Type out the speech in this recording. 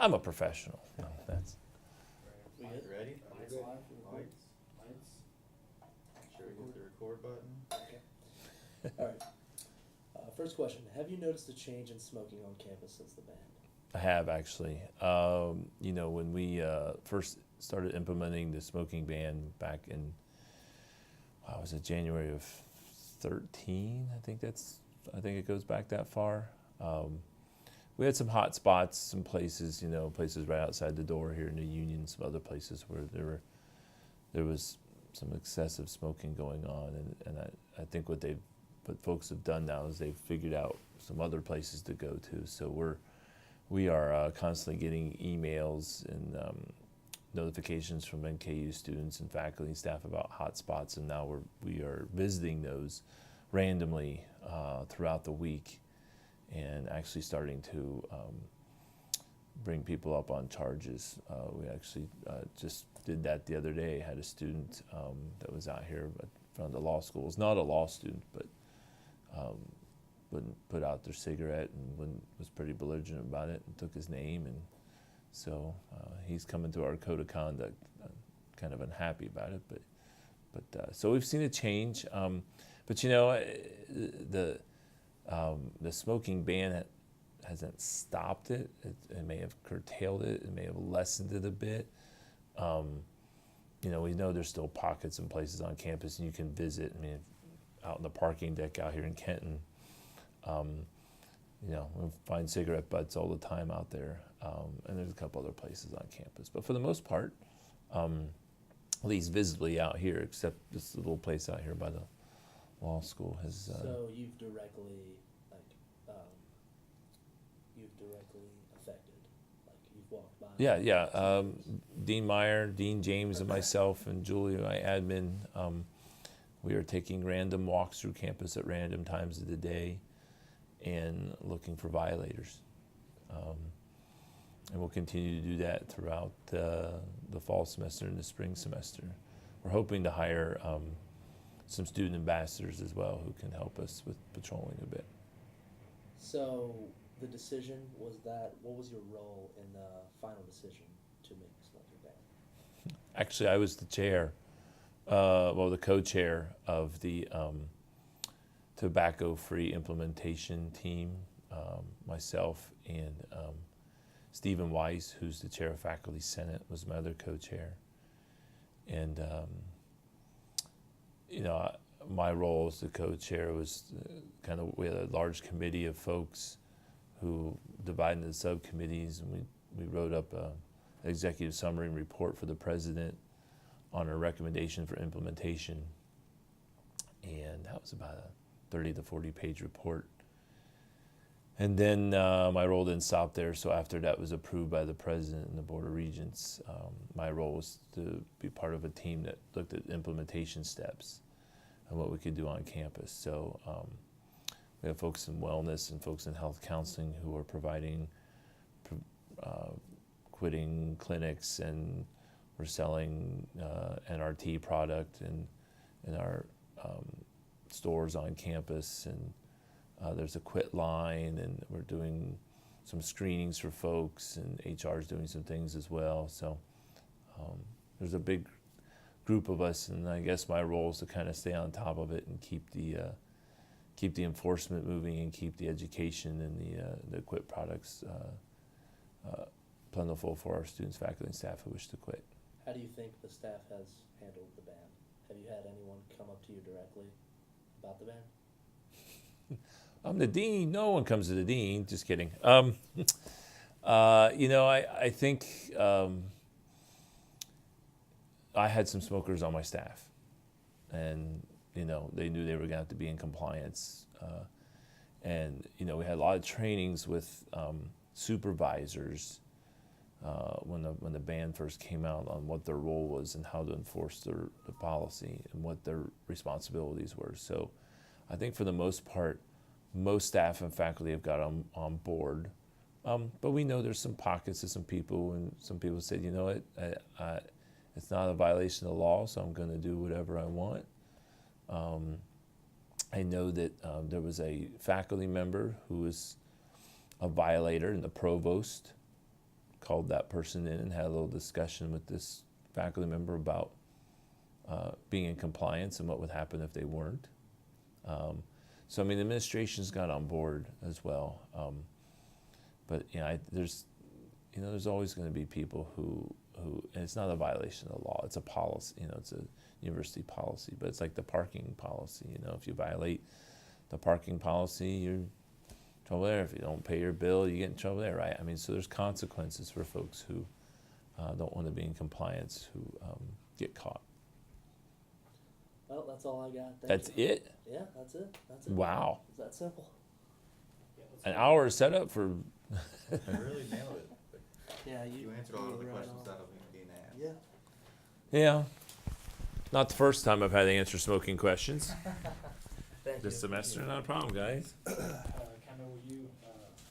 I'm a professional. No, that's We Mike, good? ready? Lights live, we're good. Lights. Lights. Sure, hit the record button. Okay. All right. First question: have you noticed a change in smoking on campus since the ban? I have actually. When we first started implementing the smoking ban back in, was it January of 13? I think it goes back that far. We had some hot spots, some places, places right outside the door here in the Union, some other places where there was some excessive smoking going on, and I think what folks have done now is they've figured out some other places to go to. So we are constantly getting emails and notifications from NKU students and faculty and staff about hot spots, and now we are visiting those randomly throughout the week, and actually starting to bring people up on charges. We actually just did that the other day. Had a student that was out here from the law school. Was not a law student, but wouldn't put out their cigarette and was pretty belligerent about it and took his name. And so he's coming through our code of conduct. Kind of unhappy about it, but so we've seen a change. But the smoking ban hasn't stopped it. It may have curtailed it. It may have lessened it a bit. We know there's still pockets and places on campus, and you can visit. I mean, out in the parking deck out here in Kenton, we find cigarette butts all the time out there, and there's a couple other places on campus. But for the most part, at least visibly out here, except this little place out here by the law school has. So you've directly affected, like you've walked by. Yeah. Dean Meyer, Dean James, and myself, and Julie, my admin, we are taking random walks through campus at random times of the day and looking for violators. And we'll continue to do that throughout the fall semester and the spring semester. We're hoping to hire some student ambassadors as well who can help us with patrolling a bit. So the decision was that, what was your role in the final decision to make the smoking ban? Actually, I was the chair, the co-chair of the tobacco-free implementation team. Myself and Stephen Weiss, who's the chair of Faculty Senate, was my other co-chair. And my role as the co-chair was we had a large committee of folks who divided into subcommittees, and we wrote up an executive summary and report for the president on a recommendation for implementation. And that was about a 30 to 40 page report. And then my role didn't stop there, so after that was approved by the president and the Board of Regents, my role was to be part of a team that looked at implementation steps and what we could do on campus. So we have folks in wellness and folks in health counseling who are providing quitting clinics, and we're selling NRT product in our stores on campus, and there's a quit line, and we're doing some screenings for folks, and HR is doing some things as well. So there's a big group of us, and I guess my role is to kind of stay on top of it and keep the enforcement moving and keep the education and the quit products plentiful for our students, faculty, and staff who wish to quit. How do you think the staff has handled the ban? Have you had anyone come up to you directly about the ban? I'm the dean. No one comes to the dean. Just kidding. I think I had some smokers on my staff, and they knew they were going to have to be in compliance. And we had a lot of trainings with supervisors when the ban first came out on what their role was and how to enforce the policy and what their responsibilities were. So I think for the most part, most staff and faculty have got on board. But we know there's some pockets of some people, and some people said, it's not a violation of the law, so I'm going to do whatever I want. I know that there was a faculty member who was a violator, and the provost called that person in and had a little discussion with this faculty member about being in compliance and what would happen if they weren't. So I mean, the administration's got on board as well. But there's always going to be people who, and it's not a violation of the law. It's a policy. It's a university policy. But it's like the parking policy. If you violate the parking policy, you're in trouble there. If you don't pay your bill, you get in trouble there, right? I mean, so there's consequences for folks who don't want to be in compliance, who get caught. Well, that's all I got. That's it? Yeah, that's it. Wow. It's that simple. An hour set up for. You really nailed it. But Yeah, you answered all you of the were right questions on. that have been being asked. Yeah. Yeah. Not the first time I've had to answer smoking questions Thank this you. semester. Not a problem, guys.